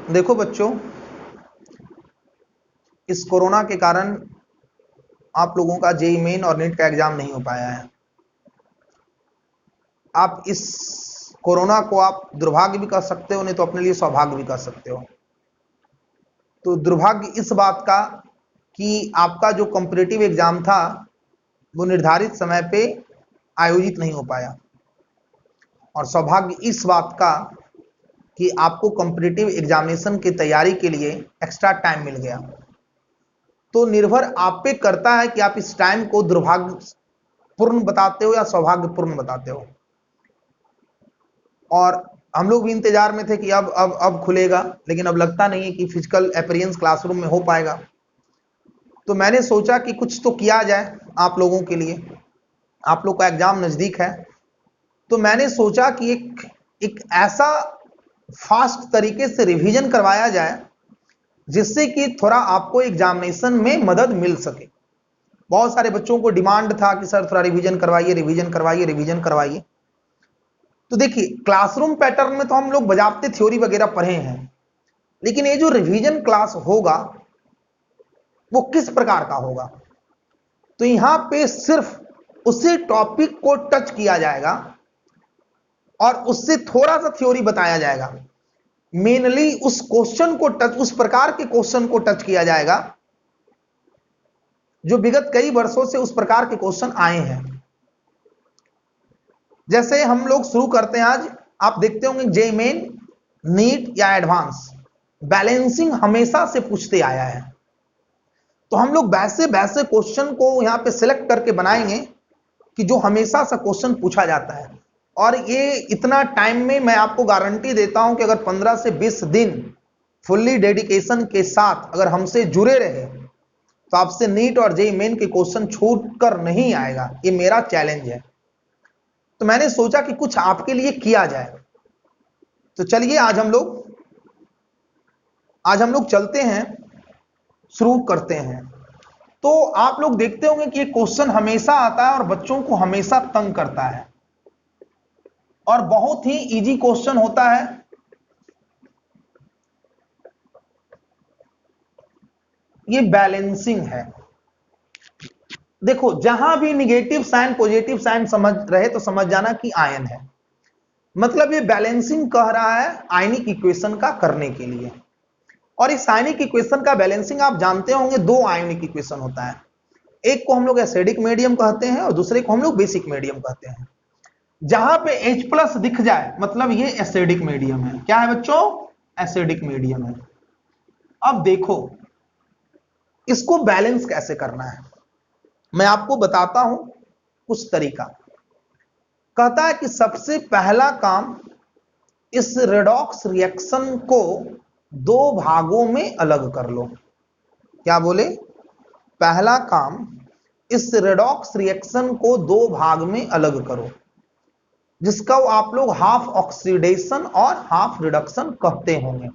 देखो बच्चों, इस कोरोना के कारण आप लोगों का जेईई मेन और नीट का एग्जाम नहीं हो पाया है। आप इस कोरोना को आप दुर्भाग्य भी कह सकते हो, नहीं तो अपने लिए सौभाग्य भी कह सकते हो। तो दुर्भाग्य इस बात का कि आपका जो कॉम्पिटिटिव एग्जाम था वो निर्धारित समय पे आयोजित नहीं हो पाया, और सौभाग्य इस बात का कि आपको कॉम्पिटिटिव एग्जामिनेशन की तैयारी के लिए एक्स्ट्रा टाइम मिल गया। तो निर्भर आप पे करता है कि आप इस टाइम को दुर्भाग्यपूर्ण बताते हो या सौभाग्यपूर्ण बताते हो। और हम लोग भी इंतजार में थे कि अब खुलेगा, लेकिन अब लगता नहीं है कि फिजिकल अपीयरेंस क्लासरूम में हो पाएगा। तो मैंने सोचा कि कुछ तो किया जाए आप लोगों के लिए। आप लोग का एग्जाम नजदीक है, तो मैंने सोचा कि एक ऐसा फास्ट तरीके से रिवीजन करवाया जाए जिससे कि थोड़ा आपको एग्जामिनेशन में मदद मिल सके। बहुत सारे बच्चों को डिमांड था कि सर थोड़ा रिवीजन करवाइए, रिवीजन करवाइए, रिवीजन करवाइए। तो देखिए, क्लासरूम पैटर्न में तो हम लोग बजाबते थ्योरी वगैरह पढ़े हैं, लेकिन ये जो रिवीजन क्लास होगा वो किस प्रकार का होगा? तो यहां पे सिर्फ उसी टॉपिक को टच किया जाएगा और उससे थोड़ा सा थ्योरी बताया जाएगा। मेनली उस क्वेश्चन को टच, उस प्रकार के क्वेश्चन को टच किया जाएगा जो विगत कई वर्षों से उस प्रकार के क्वेश्चन आए हैं। जैसे हम लोग शुरू करते हैं आज, आप देखते होंगे जेईई मेन, नीट या एडवांस, बैलेंसिंग हमेशा से पूछते आया है। तो हम लोग वैसे वैसे क्वेश्चन को यहां पे सिलेक्ट करके बनाएंगे कि जो हमेशा से क्वेश्चन पूछा जाता है। और ये इतना टाइम में मैं आपको गारंटी देता हूं कि अगर 15 से 20 दिन फुल्ली डेडिकेशन के साथ अगर हमसे जुड़े रहे तो आपसे नीट और जेईई मेन के क्वेश्चन छूट कर नहीं आएगा। ये मेरा चैलेंज है। तो मैंने सोचा कि कुछ आपके लिए किया जाए। तो चलिए आज हम लोग चलते हैं, शुरू करते हैं। तो आप लोग देखते होंगे कि ये क्वेश्चन हमेशा आता है और बच्चों को हमेशा तंग करता है, और बहुत ही इजी क्वेश्चन होता है। ये बैलेंसिंग है। देखो, जहां भी निगेटिव साइन पॉजिटिव साइन समझ रहे तो समझ जाना कि आयन है। मतलब ये बैलेंसिंग कह रहा है आयनिक इक्वेशन का करने के लिए। और इस आयनिक इक्वेशन का बैलेंसिंग आप जानते होंगे, दो आयनिक इक्वेशन होता है। एक को हम लोग एसिडिक मीडियम कहते हैं और दूसरे को हम लोग बेसिक मीडियम कहते हैं। जहां पे H+ दिख जाए मतलब ये एसिडिक मीडियम है। क्या है बच्चों? एसिडिक मीडियम है। अब देखो इसको बैलेंस कैसे करना है, मैं आपको बताता हूं कुछ तरीका। कहता है कि सबसे पहला काम, इस रेडॉक्स रिएक्शन को दो भागों में अलग कर लो। क्या बोले? पहला काम, इस रेडॉक्स रिएक्शन को दो भाग में अलग करो, जिसका आप लोग हाफ ऑक्सीडेशन और हाफ रिडक्शन कहते होंगे।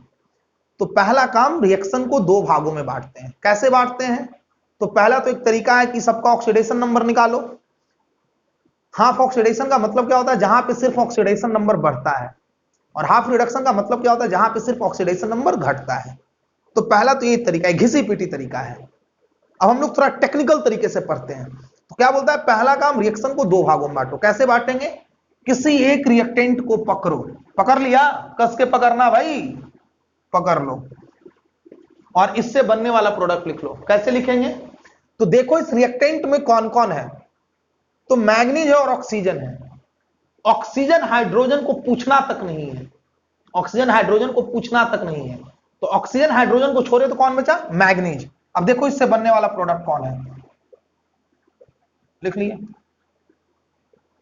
तो पहला काम, रिएक्शन को दो भागों में बांटते हैं। कैसे बांटते हैं? तो पहला तो एक तरीका है कि सबका ऑक्सीडेशन नंबर निकालो। हाफ ऑक्सीडेशन का मतलब क्या होता है? जहां पे सिर्फ ऑक्सीडेशन नंबर बढ़ता है। और हाफ रिडक्शन का मतलब क्या होता है? जहां पे सिर्फ ऑक्सीडेशन नंबर घटता है। तो पहला तो ये तरीका है, घिसी पीटी तरीका है। अब हम लोग थोड़ा टेक्निकल तरीके से पढ़ते हैं। तो क्या बोलता है? पहला काम, रिएक्शन को दो भागों में बांटो। कैसे बांटेंगे? किसी एक रिएक्टेंट को पकड़ो। पकड़ लिया? कस के पकड़ना भाई, पकड़ लो, और इससे बनने वाला प्रोडक्ट लिख लो। कैसे लिखेंगे? तो देखो इस रिएक्टेंट में कौन कौन है। तो मैग्नीज है और ऑक्सीजन है। ऑक्सीजन हाइड्रोजन को पूछना तक नहीं है, ऑक्सीजन हाइड्रोजन को पूछना तक नहीं है। तो ऑक्सीजन हाइड्रोजन को छोड़े तो कौन बचा? मैग्नीज। अब देखो इससे बनने वाला प्रोडक्ट कौन है, लिख लिए।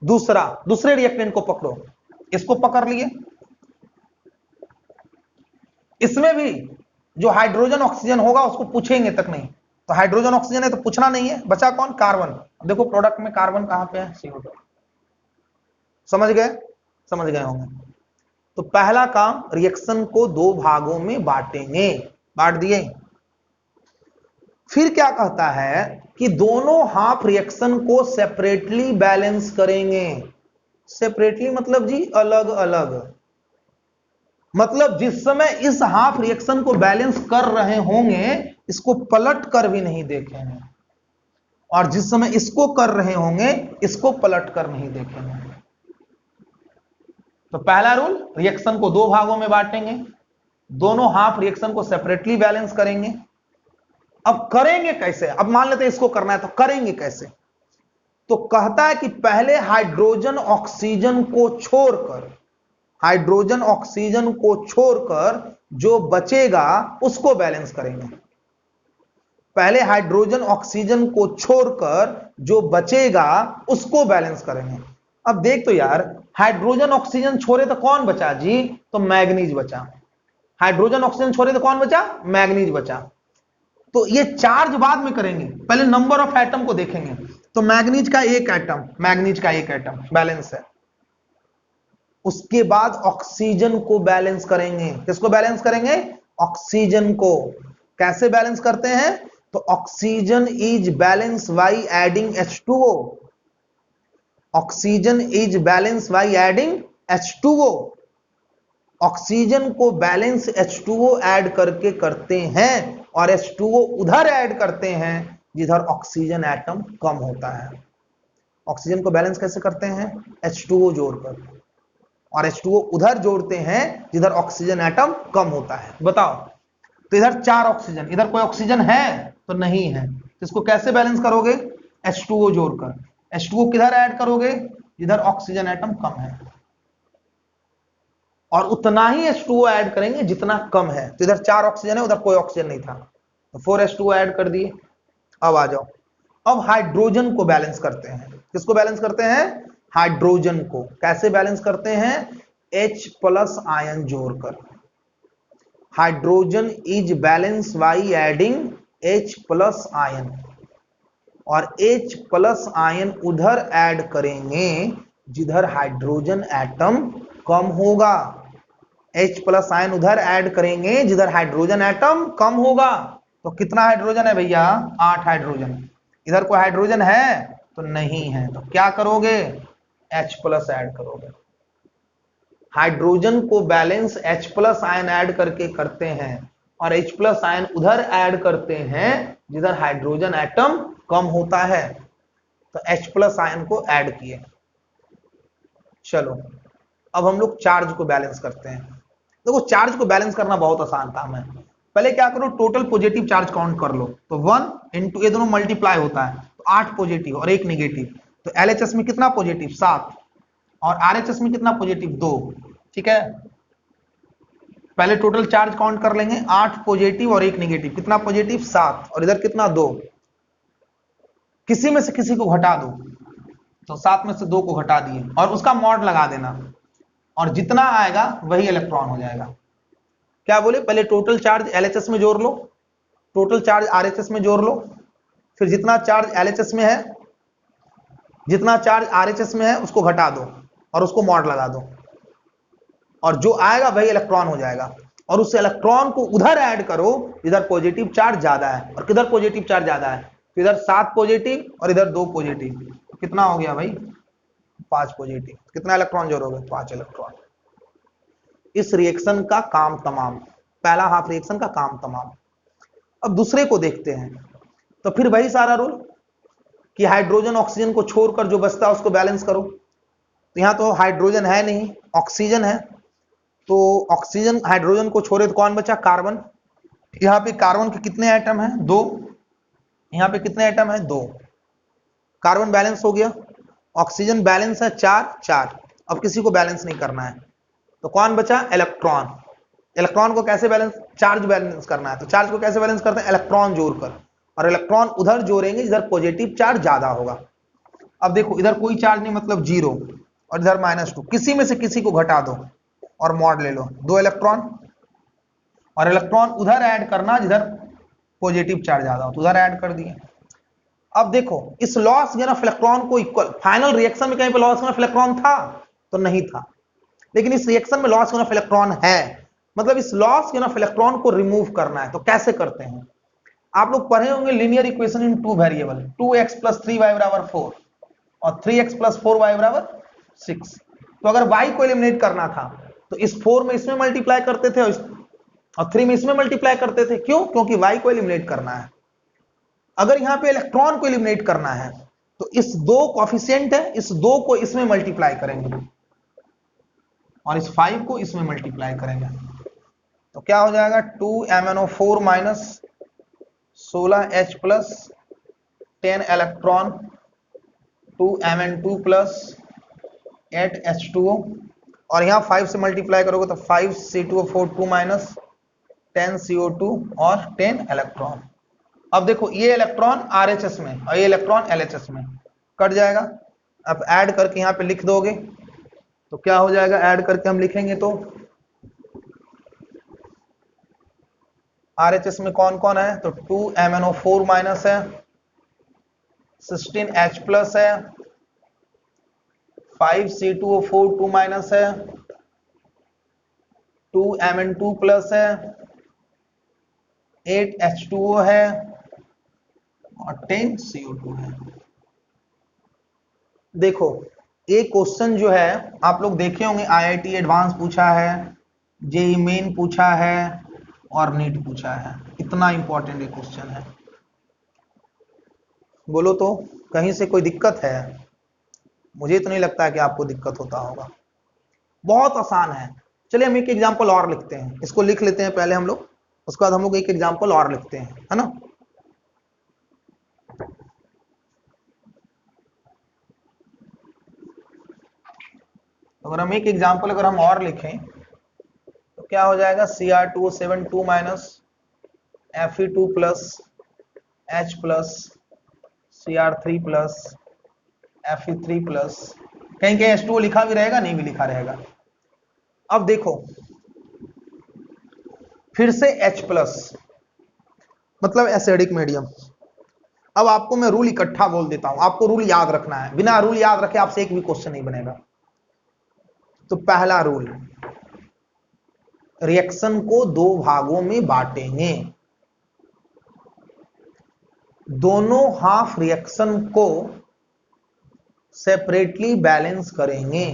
दूसरे रिएक्टेंट को पकड़ो, इसको पकड़ लिए। इसमें भी जो हाइड्रोजन ऑक्सीजन होगा उसको पूछेंगे तक नहीं। तो हाइड्रोजन ऑक्सीजन है तो पूछना नहीं है। बचा कौन? कार्बन। देखो प्रोडक्ट में कार्बन कहां पे है? CO2। समझ गए? समझ गए होंगे। तो पहला काम, रिएक्शन को दो भागों में बांटेंगे। बांट दिए। फिर क्या कहता है कि दोनों हाफ रिएक्शन को सेपरेटली बैलेंस करेंगे। सेपरेटली मतलब जी अलग अलग। मतलब जिस समय इस हाफ रिएक्शन को बैलेंस कर रहे होंगे इसको पलट कर भी नहीं देखेंगे, और जिस समय इसको कर रहे होंगे इसको पलट कर नहीं देखेंगे। तो पहला रूल, रिएक्शन को दो भागों में बांटेंगे, दोनों हाफ रिएक्शन को सेपरेटली बैलेंस करेंगे। अब करेंगे कैसे? अब मान लेते हैं इसको करना है तो करेंगे कैसे? तो कहता है कि पहले हाइड्रोजन ऑक्सीजन को छोड़कर, हाइड्रोजन ऑक्सीजन को छोड़कर जो बचेगा उसको बैलेंस करेंगे। पहले हाइड्रोजन ऑक्सीजन को छोड़कर जो बचेगा उसको बैलेंस करेंगे। अब देख तो यार, हाइड्रोजन ऑक्सीजन छोड़े तो कौन बचा जी? तो मैग्नीज बचा। हाइड्रोजन ऑक्सीजन छोड़े तो कौन बचा? मैग्नीज बचा। तो ये चार्ज बाद में करेंगे, पहले नंबर ऑफ एटम को देखेंगे। तो मैग्नीज का एक एटम, मैग्नीज का एक एटम बैलेंस है। उसके बाद ऑक्सीजन को बैलेंस करेंगे। किसको बैलेंस करेंगे? ऑक्सीजन को। कैसे बैलेंस करते हैं? तो oxygen is balance by adding H2O। Oxygen is balance by adding H2O। Oxygen को बैलेंस H2O ऐड करके करते हैं, और H2O उधर ऐड करते हैं जिधर ऑक्सीजन एटम कम होता है। ऑक्सीजन को बैलेंस कैसे करते हैं? H2O जोड़कर, और H2O उधर जोड़ते हैं जिधर ऑक्सीजन एटम कम होता है। बताओ, तो इधर 4 ऑक्सीजन, इधर कोई ऑक्सीजन है तो नहीं है, तो इसको कैसे बैलेंस करोगे? H2O जोड़कर। H2O किधर ऐड करोगे? जिधर ऑक्सीजन एटम कम है, और उतना ही H2O ऐड करेंगे जितना कम है। तो इधर 4 ऑक्सीजन है, उधर कोई ऑक्सीजन नहीं था, तो 4 H2O ऐड कर दिए। अब आ जाओ, अब हाइड्रोजन को बैलेंस करते हैं। किसको बैलेंस करते हैं? हाइड्रोजन को। कैसे बैलेंस करते हैं? H+ आयन जोड़कर। Hydrogen is balance by adding H+ ion, और H+ आयन उधर ऐड करेंगे जिधर हाइड्रोजन एटम कम होगा। H+ आयन उधर ऐड करेंगे जिधर हाइड्रोजन एटम कम होगा। तो कितना हाइड्रोजन है भैया? 8 हाइड्रोजन। इधर कोई हाइड्रोजन है तो नहीं है, तो क्या करोगे? H+ ऐड करोगे। हाइड्रोजन को बैलेंस H+ आयन ऐड करके करते हैं, और H+ आयन उधर ऐड करते हैं जिधर हाइड्रोजन एटम कम होता है। तो H+ आयन को ऐड किए। चलो, अब हम लोग चार्ज को बैलेंस करते हैं। देखो, चार्ज को बैलेंस करना बहुत आसान काम है। पहले क्या करो, टोटल पॉजिटिव चार्ज काउंट कर लो। तो 1 × ये दोनों मल्टीप्लाई होता है, तो 8 पॉजिटिव और 1 निगेटिव। तो LHS में कितना पॉजिटिव? 7, और RHS में कितना पॉजिटिव? 2। ठीक है, पहले टोटल चार्ज काउंट कर लेंगे। 8 पॉजिटिव और 1 निगेटिव, कितना पॉजिटिव? 7, और इधर कितना? 2। किसी में से किसी को घटा दो, तो 7 में से 2 को घटा दिए, और उसका मॉड लगा देना, और जितना आएगा वही इलेक्ट्रॉन हो जाएगा। क्या बोले? पहले टोटल चार्ज LHS में जोड़ लो, टोटल चार्ज RHS में जोड़ लो, फिर जितना चार्ज LHS में है, जितना चार्ज RHS में है उसको घटा दो, और उसको मॉड लगा दो, और जो आएगा वही इलेक्ट्रॉन हो जाएगा। और उस इलेक्ट्रॉन को उधर ऐड करो इधर पॉजिटिव चार्ज ज्यादा है। और किधर पॉजिटिव चार्ज ज्यादा है? तो इधर 7 पॉजिटिव और इधर 2 पॉजिटिव, तो कितना हो गया भाई? 5 पॉजिटिव। कितना इलेक्ट्रॉन जोड़ोगे? 5 इलेक्ट्रॉन। इस रिएक्शन का काम तमाम, पहला हाफ रिएक्शन का काम तमाम। अब दूसरे को देखते हैं। तो फिर वही सारा रूल कि हाइड्रोजन ऑक्सीजन को छोड़कर जो बचता है उसको बैलेंस करो। तो यहां तो हाइड्रोजन है नहीं, ऑक्सीजन है, तो ऑक्सीजन हाइड्रोजन को छोड़े तो कौन बचा? कार्बन। यहाँ पे कार्बन के कितने एटम हैं? 2। यहाँ पे कितने एटम हैं? 2। कार्बन बैलेंस हो गया। ऑक्सीजन बैलेंस है 4। अब किसी को बैलेंस नहीं करना है, तो कौन बचा? इलेक्ट्रॉन। इलेक्ट्रॉन को कैसे बैलेंस? चार्ज बैलेंस करना है, तो चार्ज को कैसे बैलेंस करते हैं? इलेक्ट्रॉन जोड़कर, और इलेक्ट्रॉन उधर जोड़ेंगे जिधर पॉजिटिव चार्ज ज्यादा होगा। अब देखो, इधर कोई चार्ज नहीं, मतलब 0, और इधर -2। किसी में से किसी को घटा दो और मॉड ले लो, 2 इलेक्ट्रॉन, और इलेक्ट्रॉन उधर ऐड करना जिधर पॉजिटिव चार्ज ज्यादा हो, तो उधर ऐड कर दिए। अब देखो, इस लॉस ऑफ इलेक्ट्रॉन को इक्वल, फाइनल रिएक्शन में कहीं पे लॉस ऑफ इलेक्ट्रॉन था? तो नहीं था, लेकिन इस रिएक्शन में लॉस ऑफ इलेक्ट्रॉन है। मतलब इस लॉस ऑफ इलेक्ट्रॉन को रिमूव करना है। तो कैसे करते हैं? आप लोग पढ़े होंगे linear equation in 2 variable, 2x + 3y = 4 और 3x + 4y = 6। तो अगर y को एलिमिनेट करना था तो इस 4 में इसमें मल्टीप्लाई करते थे और 3 में इसमें मल्टीप्लाई करते थे। क्यों? क्योंकि y को एलिमिनेट करना है। अगर यहां पे इलेक्ट्रॉन को एलिमिनेट करना है तो इस 2 कोफिशिएंट है, इस 2 को इसमें मल्टीप्लाई करेंगे और इस 5 को इसमें मल्टीप्लाई करेंगे। तो क्या हो जाएगा 2MnO4 minus 16H plus 10 electron 2Mn2 plus 8H2O, और यहां 5 से मल्टीप्लाई करोगे तो 5C2O4 2 माइनस 10CO2 और 10 इलेक्ट्रॉन। अब देखो ये इलेक्ट्रॉन RHS में और ये इलेक्ट्रॉन LHS में कट जाएगा। अब ऐड करके यहां पे लिख दोगे तो क्या हो जाएगा, ऐड करके हम लिखेंगे तो RHS में कौन कौन है, तो 2MnO4 माइनस है, 16H प्लस है, 5C2O4 2 माइनस है, 2Mn2 प्लस है, 8H2O है और 10CO2 है। देखो एक क्वेश्चन जो है आप लोग देखे होंगे, IIT एडवांस पूछा है, जेईई मेन पूछा है और नीट पूछा है। इतना इंपॉर्टेंट ये क्वेश्चन है। बोलो तो कहीं से कोई दिक्कत है? मुझे तो नहीं लगता है कि आपको दिक्कत होता होगा। बहुत आसान है। चलिए हम एक एग्जांपल और लिखते हैं, इसको लिख लेते हैं पहले हम लोग, उसके बाद हम लोग एक एग्जांपल और लिखते हैं, है ना। अगर हम एक एग्जांपल अगर हम और लिखें तो क्या हो जाएगा, Cr2O7 2 minus Fe2 plus H plus Cr3 plus Fe3 plus, कहीं कहीं H2O लिखा भी रहेगा, नहीं भी लिखा रहेगा। अब देखो फिर से H प्लस मतलब एसिडिक मीडियम। अब आपको मैं रूल इकट्ठा बोल देता हूं, आपको रूल याद रखना है, बिना रूल याद रखे आपसे एक भी क्वेश्चन नहीं बनेगा। तो पहला रूल, रिएक्शन को 2 भागों में बांटेंगे, दोनों हाफ रिएक्शन को सेपरेटली बैलेंस करेंगे।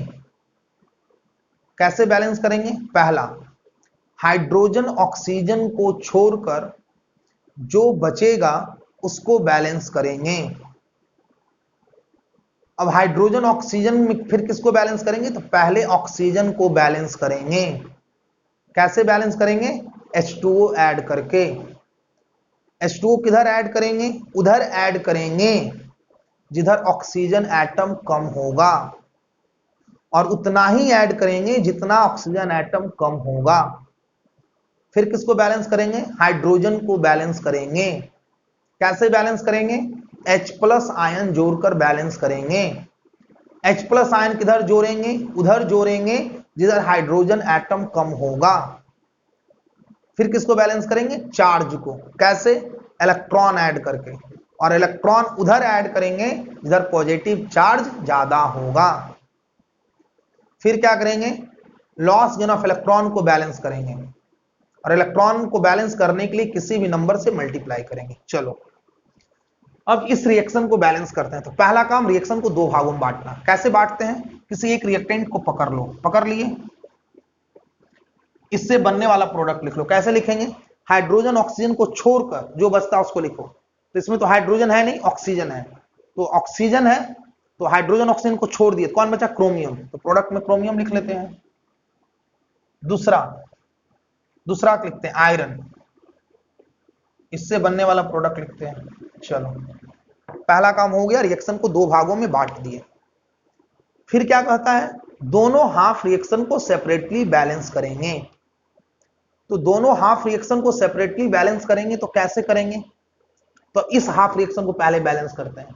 कैसे बैलेंस करेंगे? पहला, हाइड्रोजन ऑक्सीजन को छोड़कर जो बचेगा उसको बैलेंस करेंगे। अब हाइड्रोजन ऑक्सीजन में फिर किसको बैलेंस करेंगे, तो पहले ऑक्सीजन को बैलेंस करेंगे। कैसे बैलेंस करेंगे? H2O ऐड करके। H2O किधर ऐड करेंगे? उधर ऐड करेंगे जिधर ऑक्सीजन एटम कम होगा, और उतना ही ऐड करेंगे जितना ऑक्सीजन एटम कम होगा। फिर किसको बैलेंस करेंगे? हाइड्रोजन को बैलेंस करेंगे। कैसे बैलेंस करेंगे? H प्लस आयन जोड़कर बैलेंस करेंगे। H प्लस आयन किधर जोड़ेंगे? उधर जोड़ेंगे जिधर हाइड्रोजन एटम कम होगा। फिर किसको बैलेंस करेंगे? चार्ज को। कैसे? इलेक्ट्रॉन ऐड करके, और इलेक्ट्रॉन उधर ऐड करेंगे जिधर पॉजिटिव चार्ज ज्यादा होगा। फिर क्या करेंगे? लॉस गेन ऑफ इलेक्ट्रॉन को बैलेंस करेंगे, और इलेक्ट्रॉन को बैलेंस करने के लिए किसी भी नंबर से मल्टीप्लाई करेंगे। चलो अब इस रिएक्शन को बैलेंस करते हैं। तो पहला काम, रिएक्शन को 2 भागों में बांटना। कैसे बांटते हैं? किसी एक रिएक्टेंट को पकड़ लो, पकड़ लिए, इससे बनने वाला प्रोडक्ट लिख लो। कैसे लिखेंगे? हाइड्रोजन ऑक्सीजन को छोड़कर जो बचता है उसको लिखो। तो इसमें तो हाइड्रोजन है नहीं, ऑक्सीजन है, तो ऑक्सीजन है, तो हाइड्रोजन ऑक्सीजन को छोड़ दिए, कौन बचा? क्रोमियम। तो प्रोडक्ट में क्रोमियम लिख लेते हैं। दूसरा लिखते हैं आयरन, इससे बनने वाला प्रोडक्ट लिखते हैं। चलो पहला काम हो गया, रिएक्शन को 2 भागों में बांट दिए। फिर क्या कहता है? दोनों हाफ रिएक्शन को सेपरेटली बैलेंस करेंगे। तो दोनों हाफ रिएक्शन को सेपरेटली बैलेंस करेंगे तो कैसे करेंगे? तो इस हाफ रिएक्शन को पहले बैलेंस करते हैं।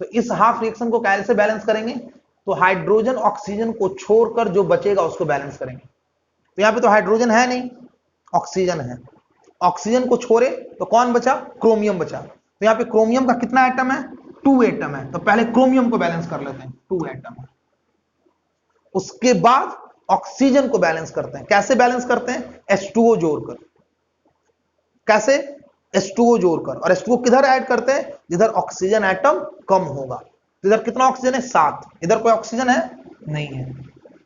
तो इस हाफ रिएक्शन को कैसे बैलेंस करेंगे? तो हाइड्रोजन ऑक्सीजन को छोड़कर जो बचेगा उसको बैलेंस करेंगे। तो यहां पे तो हाइड्रोजन है नहीं, ऑक्सीजन है। ऑक्सीजन को छोड़े तो कौन बचा? क्रोमियम बचा। तो यहां पे क्रोमियम का कितना एटम है? 2 एटम है। तो पहले क्रोमियम को बैलेंस कर लेते हैं, 2 एटम है। उसके बाद ऑक्सीजन को बैलेंस करते हैं। कैसे बैलेंस करते हैं? H2O जोड़कर। कैसे? H2O जोड़कर, और H2O किधर ऐड करते हैं? जिधर ऑक्सीजन एटम कम होगा। तो इधर कितना ऑक्सीजन है? 7। इधर कोई ऑक्सीजन है? नहीं है,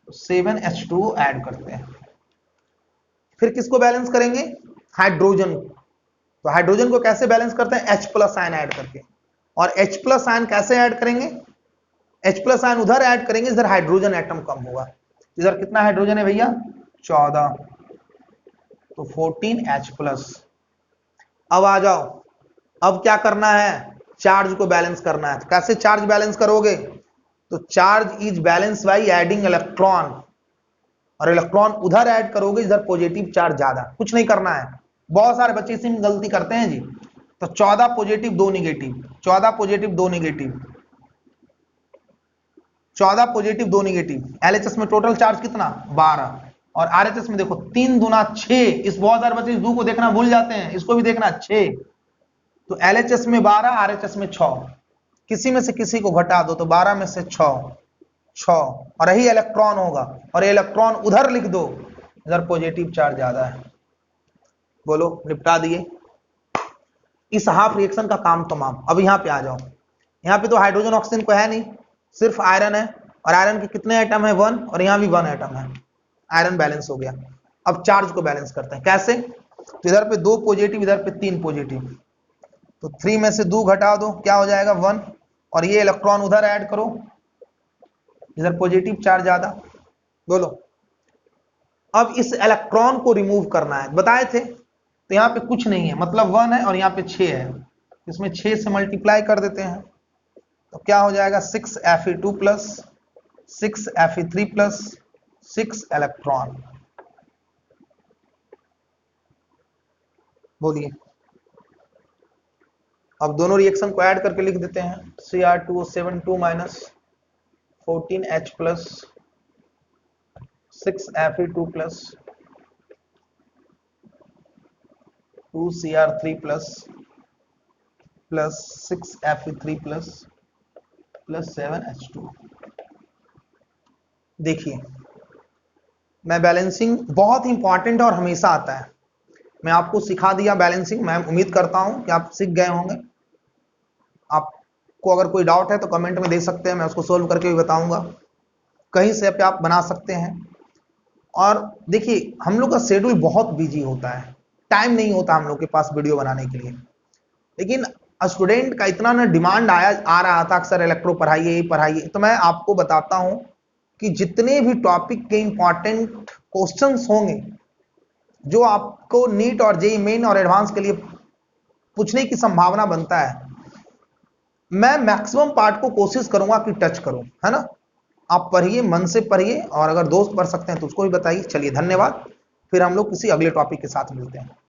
तो 7H2O ऐड करते हैं। फिर किसको बैलेंस करेंगे? हाइड्रोजन। तो हाइड्रोजन को कैसे बैलेंस करते हैं? H+ आयन ऐड करके। और H+ आयन कैसे ऐड करेंगे? H+ आयन उधर ऐड करेंगे इधर हाइड्रोजन एटम कम होगा। इधर कितना हाइड्रोजन है भैया? 14, तो 14H+। अब आ जाओ, अब क्या करना है? चार्ज को बैलेंस करना है। तो कैसे चार्ज बैलेंस करोगे? तो charge is balance by adding electron, और इलेक्ट्रॉन उधर ऐड करोगे इधर पॉजिटिव चार्ज ज्यादा। कुछ नहीं करना है। बहुत सारे बच्चे इसी में गलती करते हैं जी। तो 14 positive 2 negative, 14 positive 2 negative, 14 positive 2 negative. LHS में टोटल चार्ज कितना? 12। और आरएचएस में देखो 3 दूना 6। इस बहुत सारे बच्चे इस 2 को देखना भूल जाते हैं, इसको भी देखना 6। तो एलएचएस में 12, आरएचएस में 6। किसी में से किसी को घटा दो तो 12 में से 6, 6, और यही इलेक्ट्रॉन होगा। और ये इलेक्ट्रॉन उधर लिख दो, इधर पॉजिटिव चार्ज ज्यादा है। बोलो, निपटा दिए इस हाफ रिएक्शन का काम तमाम। अब यहां पे आ जाओ। यहां पे तो हाइड्रोजन ऑक्सीजन को है नहीं, सिर्फ आयरन है। और आयरन के कितने एटम है? 1, और यहां भी 1 एटम है। आयरन बैलेंस हो गया। अब चार्ज को बैलेंस करते हैं। कैसे? तो इधर पे 2 पॉजिटिव, इधर पे 3 पॉजिटिव। तो 3 में से 2 घटा दो, क्या हो जाएगा? 1। और ये इलेक्ट्रॉन उधर ऐड करो, इधर पॉजिटिव चार्ज ज्यादा। बोलो, अब इस इलेक्ट्रॉन को रिमूव करना है, बताए थे। तो यहाँ पे कुछ नहीं है, मतलब 1 है और यहाँ पे 6 है। इसमें 6 से मल्टीप्लाई कर देते हैं, तो क्या हो जाएगा? 6Fe2 plus 6Fe3 plus 6 electron. बोलिए, अब दोनों रिएक्शन को ऐड करके लिख देते हैं। Cr2O72 minus 14H plus 6Fe2 plus 2Cr3 plus 6Fe3 plus 7H2। देखिए, मैं बैलेंसिंग बहुत ही इंपॉर्टेंट है और हमेशा आता है। मैं आपको सिखा दिया बैलेंसिंग। मैं उम्मीद करता हूं कि आप सीख गए होंगे। आपको अगर कोई डाउट है तो कमेंट में दे सकते हैं, मैं उसको सोल्व करके भी बताऊंगा। कहीं से पे आप बना सकते हैं। और देखिए, हम लोग का शेड्यूल बहुत बिजी होता है, टाइम नहीं होता हम लोग के पास वीडियो बनाने के लिए। लेकिन स्टूडेंट का इतना ना डिमांड आ रहा था, अक्सर इलेक्ट्रो पढ़ाइए पढ़ाइए। तो मैं आपको बताता हूं कि जितने भी टॉपिक के इंपॉर्टेंट क्वेश्चंस होंगे जो आपको नीट और जेईई मेन और एडवांस के लिए पूछने की संभावना बनता है, मैं मैक्सिमम पार्ट को कोशिश करूंगा कि टच करूं, है ना। आप पढ़िए, मन से पढ़िए, और अगर दोस्त पढ़ सकते हैं तो उसको भी बताइए। चलिए, धन्यवाद। फिर हम लोग किसी अगले टॉपिक के साथ मिलते हैं।